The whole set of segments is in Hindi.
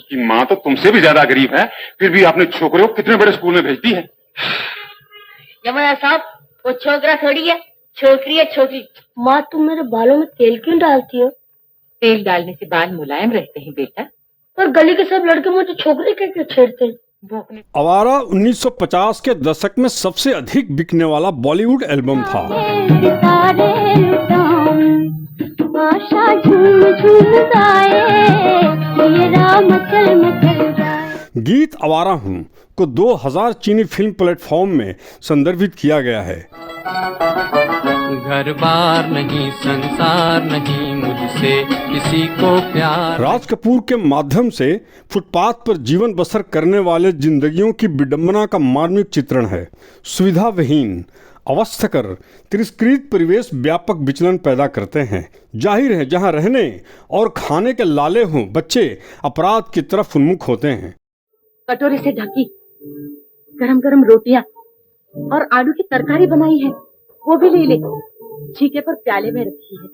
उसकी माँ तो तुमसे भी ज्यादा गरीब है, फिर भी आपने छोकरे को कितने बड़े स्कूल में भेज दी है। यमुना साहब, वो छोकरा थोड़ी है, छोकरी है छोकरी। माँ, तुम मेरे बालों में तेल क्यों डालती हो? तेल डालने से बाल मुलायम रहते हैं बेटा। और गली के सब लड़के मुझे छोकरी क्यों छेड़ते हैं? आवारा 1950 के दशक में सबसे अधिक बिकने वाला बॉलीवुड एल्बम था। गीत आवारा हूँ को 2000 चीनी फिल्म प्लेटफॉर्म में संदर्भित किया गया है। घर बार नहीं, संसार नहीं, मुझसे किसी को प्यार। राज कपूर के माध्यम से फुटपाथ पर जीवन बसर करने वाले जिंदगियों की विडंबना का मार्मिक चित्रण है। सुविधा विहीन, अवस्थकर, तिरस्कृत परिवेश व्यापक विचलन पैदा करते हैं। जाहिर है, जहां रहने और खाने के लाले हों, बच्चे अपराध की तरफ उन्मुख होते हैं। कटोरी से ढकी गरम गरम रोटियां और आलू की तरकारी बनाई है, वो भी ले ले। छीके पर प्याले में रखी है।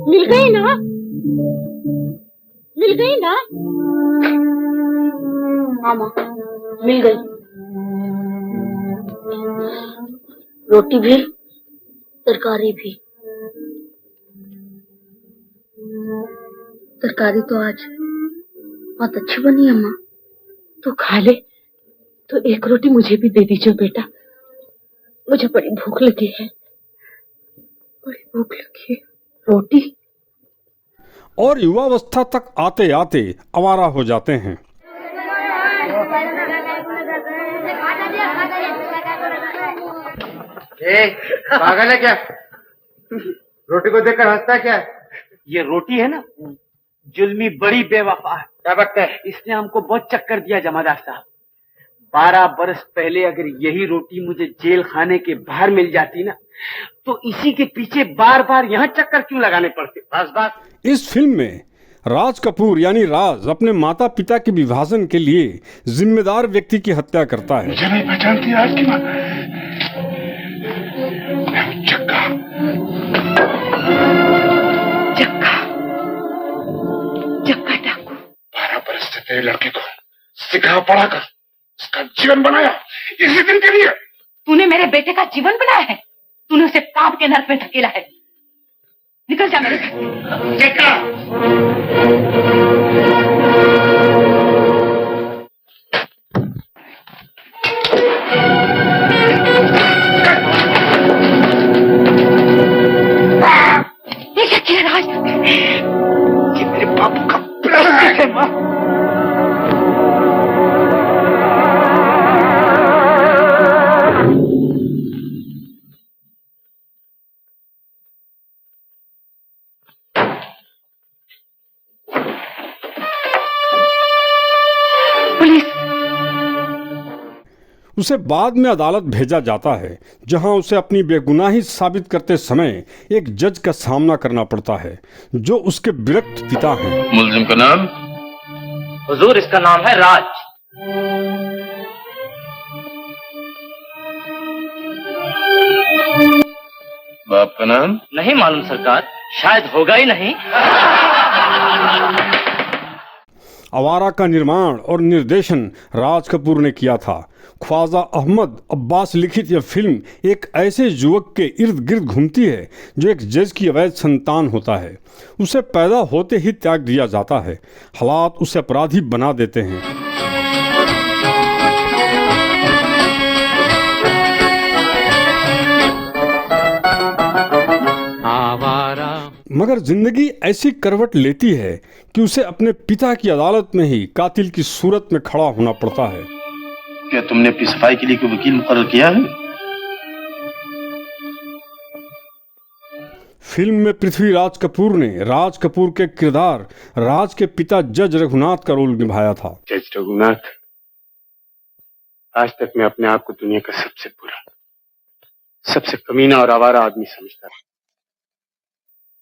मिल गई ना? मिल गई ना? हाँ माँ, मिल गई। रोटी भी, तरकारी भी। तरकारी तो आज बहुत अच्छी बनी है माँ। तू खा ले, तो एक रोटी मुझे भी दे दीजिए बेटा। मुझे बड़ी भूख लगी है, बड़ी भूख लगी है। रोटी। और युवावस्था तक आते आते आवारा हो जाते हैं। पागल है क्या? रोटी को देखकर हंसता है क्या? ये रोटी है ना, जुल्मी बड़ी बेवफा है। क्या बकता है? इसने हमको बहुत चक्कर दिया जमादार साहब। 12 बरस पहले अगर यही रोटी मुझे जेल खाने के बाहर मिल जाती ना, तो इसी के पीछे बार बार यहाँ चक्कर क्यों लगाने पड़ते। बस बस। इस फिल्म में राज कपूर यानी राज अपने माता पिता के विभाजन के लिए जिम्मेदार व्यक्ति की हत्या करता है। मुझे नहीं पहचानती राज की माँ। चक्का चक्का चक्का डाकू। 12 बरस से तेरे लड़के को सिखा पढ़ा कर उसका जीवन बनाया, इसी दिन के लिए। तूने मेरे बेटे का जीवन बनाया है, तूने उसे पाप के नरक में धकेला है। निकल जा मेरे घर। चक्का ये क्या राज? ये मेरे बापू का प्लास्टिक है माँ। उसे बाद में अदालत भेजा जाता है, जहां उसे अपनी बेगुनाही साबित करते समय एक जज का सामना करना पड़ता है, जो उसके विरक्त पिता हैं। मुल्जिम का नाम? हुजूर, इसका नाम है राज। बाप का नाम? नहीं मालूम सरकार, शायद होगा ही नहीं। आवारा का निर्माण और निर्देशन राज कपूर ने किया था। ख्वाजा अहमद अब्बास लिखित यह फिल्म एक ऐसे युवक के इर्द गिर्द घूमती है जो एक जज की अवैध संतान होता है। उसे पैदा होते ही त्याग दिया जाता है। हालात उसे अपराधी बना देते हैं। मगर जिंदगी ऐसी करवट लेती है कि उसे अपने पिता की अदालत में ही कातिल की सूरत में खड़ा होना पड़ता है। क्या तुमने अपनी सफाई के लिए कोई वकील मुकर्रर किया है? फिल्म में पृथ्वीराज कपूर ने राज कपूर के किरदार राज के पिता जज रघुनाथ का रोल निभाया था। जज रघुनाथ, आज तक मैं अपने आप को दुनिया का सबसे बुरा, सबसे कमीना और आवारा आदमी समझता रहा,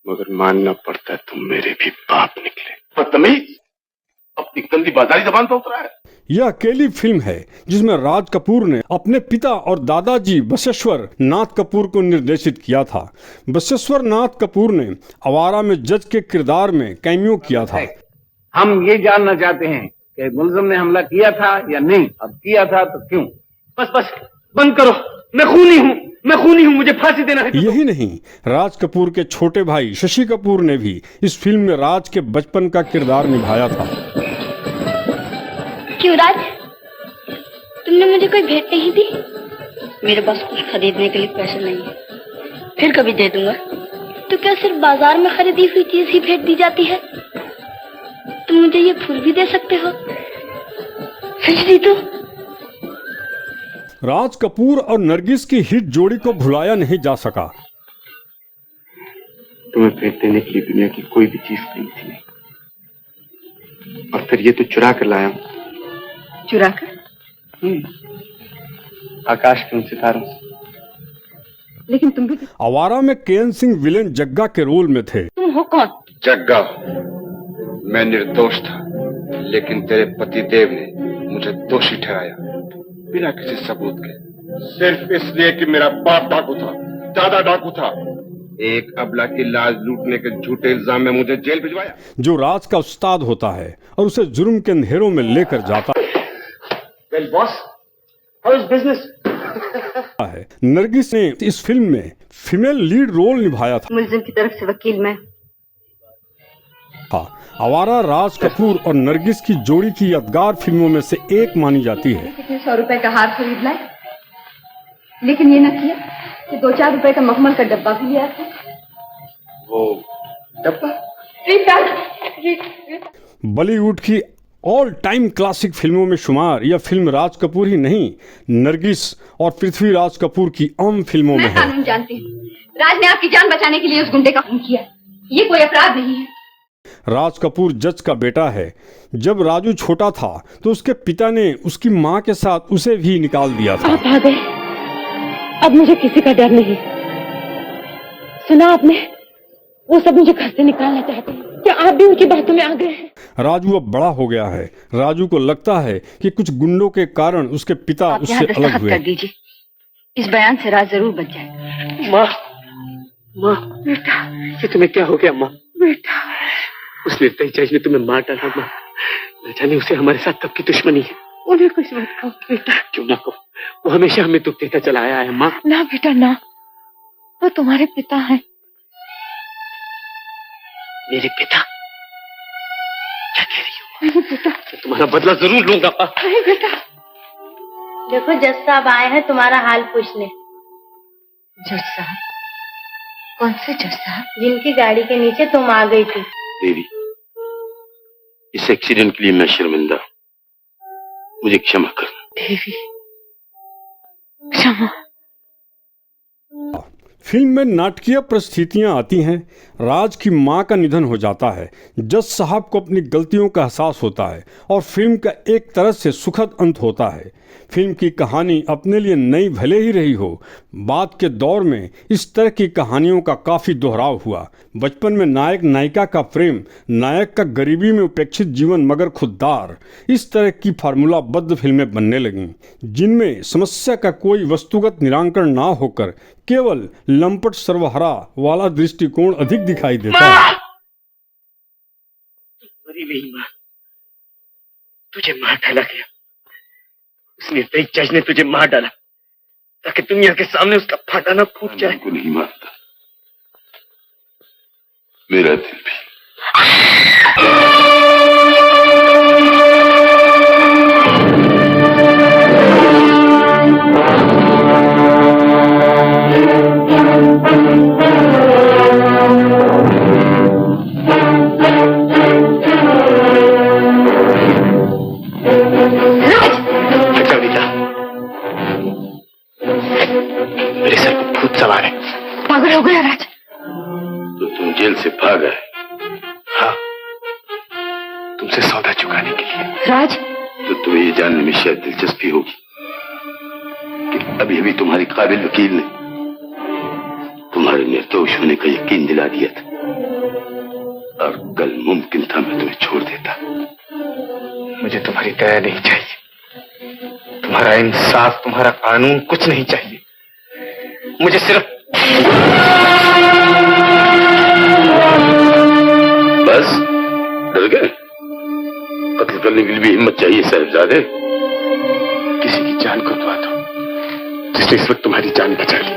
मगर मानना पड़ता है तुम मेरे भी बाप निकले। बदतमीज। अपनी गंदी बाजारी जबान पर उतरा है। यह अकेली फिल्म है जिसमें राज कपूर ने अपने पिता और दादाजी बसवेश्वर नाथ कपूर को निर्देशित किया था। बसवेश्वर नाथ कपूर ने आवारा में जज के किरदार में कैमियो किया था। हम ये जानना चाहते हैं कि मुलजिम ने हमला किया था या नहीं, अब किया था तो क्यों? बस बस बंद करो, मैं खूनी हूँ, मुझे फांसी देना है। यही नहीं, राज कपूर के छोटे भाई शशि कपूर ने भी इस फिल्म में राज के बचपन का किरदार निभाया था। क्यों राज, तुमने मुझे कोई भेंट नहीं दी? मेरे पास कुछ खरीदने के लिए पैसे नहीं है, फिर कभी दे दूंगा। तो क्या सिर्फ बाजार में खरीदी हुई चीज ही भेंट दी जाती है? तुम मुझे ये फूल भी दे सकते हो, सच तो। राज कपूर और नरगिस की हिट जोड़ी को भुलाया नहीं जा सका। तुम्हें भेंट देने के लिए दुनिया की कोई भी चीज नहीं थी, और फिर ये तो चुरा कर लाया हूं। चुरा कर? आकाश के उन सितारों से। लेकिन तुम भी आवारा में केएन सिंह विलेन जग्गा के रोल में थे। तुम हो कौन? जग्गा, मैं निर्दोष था, लेकिन तेरे पति देव ने मुझे दोषी ठहराया बिना किसी सबूत के, सिर्फ इसलिए कि मेरा बाप डाकू था, दादा डाकू था। एक अबला की लाश लूटने के झूठे इल्जाम में मुझे जेल भिजवाया। जो राज का उस्ताद होता है और उसे जुर्म के अंधेरों में लेकर जाता well boss, how is business? है। नरगिस ने इस फिल्म में फीमेल लीड रोल निभाया था। मुलजिम की तरफ से वकील मैं। आवारा राज कपूर और नरगिस की जोड़ी की यादगार फिल्मों में से एक मानी जाती है। कितने 100 रुपए का हार खरीद लाए, लेकिन ये न किया कि 2-4 रुपए का मखमल का डब्बा भी लिया था। वो डब्बा? बॉलीवुड की ऑल टाइम क्लासिक फिल्मों में शुमार यह फिल्म राज कपूर ही नहीं, नरगिस और पृथ्वीराज कपूर की आम फिल्मों में मैं है। कानून जानती हूँ। राज ने आपकी जान बचाने के लिए उस गुंडे का खून किया, ये कोई अपराध नहीं है। राज कपूर जज का बेटा है। जब राजू छोटा था तो उसके पिता ने उसकी मां के साथ उसे भी निकाल दिया था। आप आ गए, अब मुझे किसी का डर नहीं। सुना आपने, वो सब मुझे घर से निकालना चाहते हैं। क्या आप भी उनकी बातों में आ गए हैं? राजू अब बड़ा हो गया है। राजू को लगता है कि कुछ गुंडों के कारण उसके पिता आप उससे यहाँ अलग दस्तखत हुए। कर दीजिए, इस बयान से राज जरूर बच जाए। माँ, बेटा, ये तुम्हें क्या हो गया माँ? बेटा, उस निर्दयी जज ने तुम्हें मार डाला माँ। न जाने उसे हमारे साथ कब की दुश्मनी है। उन्हें कुछ मत कहो बेटा। क्यों ना कहो, वो हमेशा हमें दुख देता चला आया है माँ। ना बेटा ना, वो तुम्हारे पिता हैं। मेरे पिता? क्या कह रही हो? बेटा, मैं तुम्हारा बदला जरूर लूंगा माँ। बेटा। देखो जज साहब आए हैं तुम्हारा हाल पूछने। जज साहब? कौन से जज साहब? जिनकी गाड़ी के नीचे तुम आ गई थी। देवी, इस एक्सीडेंट के लिए मैं शर्मिंदा हूं, मुझे क्षमा करना। देवी, क्षमा। फिल्म में नाटकीय परिस्थितियां आती हैं। राज की मां का निधन हो जाता है। जज साहब को अपनी गलतियों का एहसास होता है और फिल्म का एक तरह से सुखद अंत होता है। फिल्म की कहानी अपने लिए नई भले ही रही हो, बाद के दौर में इस तरह की कहानियों का काफी दोहराव हुआ। बचपन में नायक नायिका का प्रेम, नायक का गरीबी में उपेक्षित जीवन मगर खुददार, इस तरह की फार्मूलाबद्ध फिल्में बनने लगीं, जिनमें समस्या का कोई वस्तुगत निराकरण ना होकर केवल लंपट सर्वहारा वाला दृष्टिकोण अधिक दिखाई देता है। मरी नहीं माँ, तुझे मार डाला गया। उस निर्दयी जज ने तुझे मार डाला ताकि दुनिया के सामने उसका फाटा ना फूट जाए। को नहीं मारता, मेरा दिल भी। मेरे सर पर भूत सवार है। पागल हो गया राज? तो तुम जेल से भाग आए? हाँ, तुमसे सौदा चुकाने के लिए। राज, तो तुम्हें ये जानने में शायद दिलचस्पी होगी कि अभी अभी तुम्हारी काबिल वकील ने तुम्हारे निर्दोष होने का यकीन दिला दिया था, और कल मुमकिन था मैं तुम्हें छोड़ देता, मुझे तुम्हारी दया नहीं चाहिए, तुम्हारा इंसाफ, तुम्हारा कानून कुछ नहीं चाहिए। मुझे सिर्फ बस डर गए? कत्ल करने के लिए भी हिम्मत चाहिए साहिबजादे। किसी की जान को दुआ दो जिसने इस वक्त तुम्हारी जान बचा ली।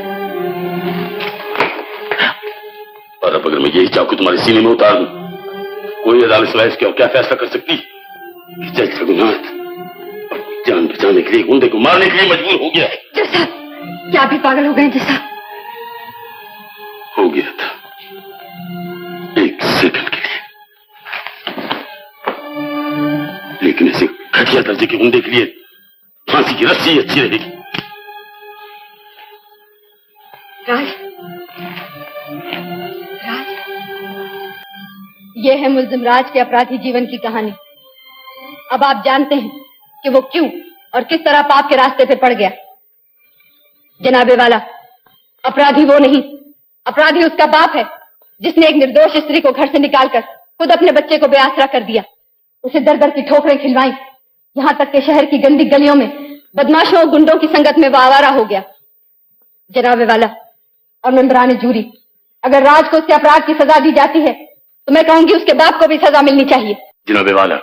और अब अगर मैं यही चाकू तुम्हारे सीने में उतार दूं, कोई अदालत सिवाय इसके और क्या फैसला कर सकती कि जज रघुनाथ जान बचाने के लिए गुंडे को मारने के लिए मजबूर हो गया। जैसा क्या भी पागल हो गए जैसा? हो गया था, एक सेकंड के लिए, लेकिन ऐसे घटिया दर्जे के गुंडे के लिए फांसी की रस्सी अच्छी रहेगी। राज, राज, ये है मुल्जिम राज के अपराधी जीवन की कहानी। अब आप जानते हैं कि वो क्यों और किस तरह पाप के रास्ते पे पड़ गया। जनाबे वाला, अपराधी वो नहीं, अपराधी उसका बाप है जिसने एक निर्दोष स्त्री को घर से निकालकर खुद अपने बच्चे को बेआसरा कर दिया, उसे दर दर की ठोकरें खिलवाई, यहां तक कि शहर की गंदी गलियों में बदमाशों और गुंडों की संगत में वो आवारा हो गया। जनाबे वाला और मेंबरान जूरी, अगर राज को उसके अपराध की सजा दी जाती है तो मैं कहूंगी उसके बाप को भी सजा मिलनी चाहिए। जनाबे वाला,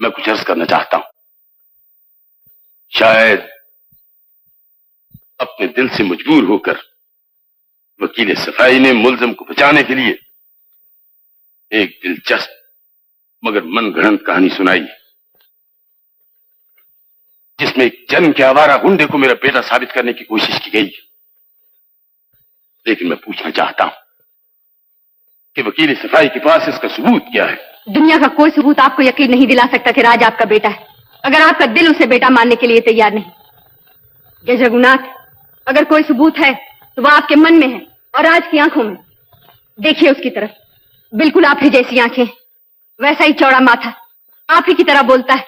मैं कुछ अर्ज करना चाहता हूं। शायद अपने दिल से मजबूर होकर वकील सफाई ने मुल्जिम को बचाने के लिए एक दिलचस्प मगर मनगढ़ंत कहानी सुनाई, जिसमें एक जन्म के आवारा गुंडे को मेरा बेटा साबित करने की कोशिश की गई। लेकिन मैं पूछना चाहता हूं कि वकील सफाई के पास इसका सबूत क्या है? दुनिया का कोई सबूत आपको यकीन नहीं दिला सकता कि राज आपका बेटा है, अगर आपका दिल उसे बेटा मानने के लिए तैयार नहीं। जज रघुनाथ, अगर कोई सबूत है तो वह आपके मन में है और राज की आंखों में। देखिए उसकी तरफ, बिल्कुल आप ही जैसी आंखें, वैसा ही चौड़ा माथा, आप ही की तरह बोलता है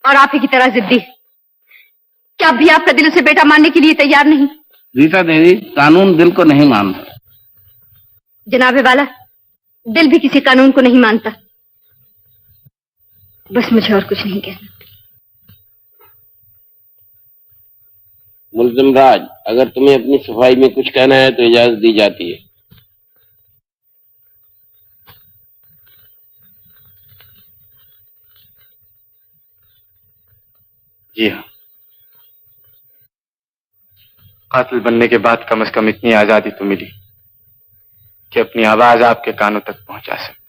और आप ही की तरह जिद्दी। क्या अब भी आपका दिल उसे बेटा मानने के लिए तैयार नहीं? रीता देवी, कानून दिल को नहीं मानता। जनाबे वाला, दिल भी किसी कानून को नहीं मानता। बस मुझे और कुछ नहीं कहना। मुल्जिम राज, अगर तुम्हें अपनी सफाई में कुछ कहना है तो इजाजत दी जाती है। जी हाँ, कातिल बनने के बाद कम से कम इतनी आजादी तो मिली कि अपनी आवाज आपके कानों तक पहुंचा सके।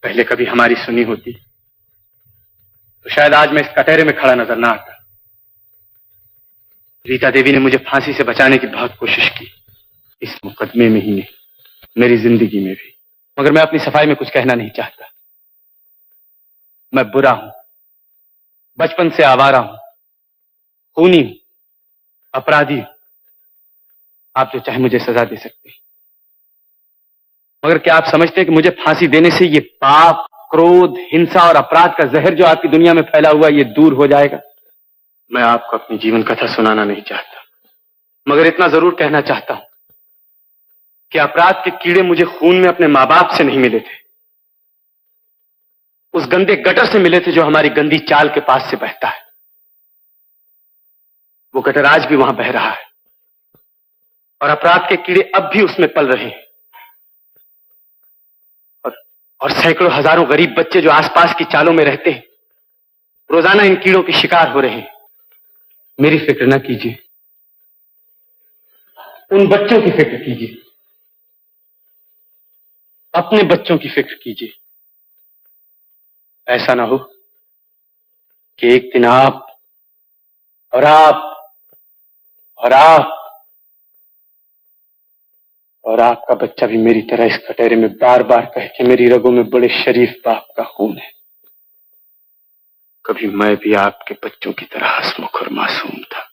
पहले कभी हमारी सुनी होती तो शायद आज मैं इस कटहरे में खड़ा नजर ना आता। रीता देवी ने मुझे फांसी से बचाने की बहुत कोशिश की, इस मुकदमे में ही नहीं, मेरी जिंदगी में भी। मगर मैं अपनी सफाई में कुछ कहना नहीं चाहता। मैं बुरा हूं, बचपन से आवारा हूं, खूनी हूं, अपराधी हूं। आप जो चाहे मुझे सजा दे सकते हैं, मगर क्या आप समझते हैं कि मुझे फांसी देने से ये पाप, क्रोध, हिंसा और अपराध का जहर जो आपकी दुनिया में फैला हुआ ये दूर हो जाएगा? मैं आपको अपनी जीवन कथा सुनाना नहीं चाहता, मगर इतना जरूर कहना चाहता हूं कि अपराध के कीड़े मुझे खून में अपने मां बाप से नहीं मिले थे, उस गंदे गटर से मिले थे जो हमारी गंदी चाल के पास से बहता है। वो गटर आज भी वहां बह रहा है और अपराध के कीड़े अब भी उसमें पल रहे हैं। और सैकड़ों हजारों गरीब बच्चे जो आसपास की चालों में रहते हैं, रोजाना इन कीड़ों के शिकार हो रहे हैं। मेरी फिक्र ना कीजिए, उन बच्चों की फिक्र कीजिए, अपने बच्चों की फिक्र कीजिए। ऐसा ना हो कि एक दिन आप और आप और आप और आपका बच्चा भी मेरी तरह इस कटहरे में बार बार कहे कि मेरी रगों में बड़े शरीफ बाप का खून है। कभी मैं भी आपके बच्चों की तरह हंसमुख और मासूम था।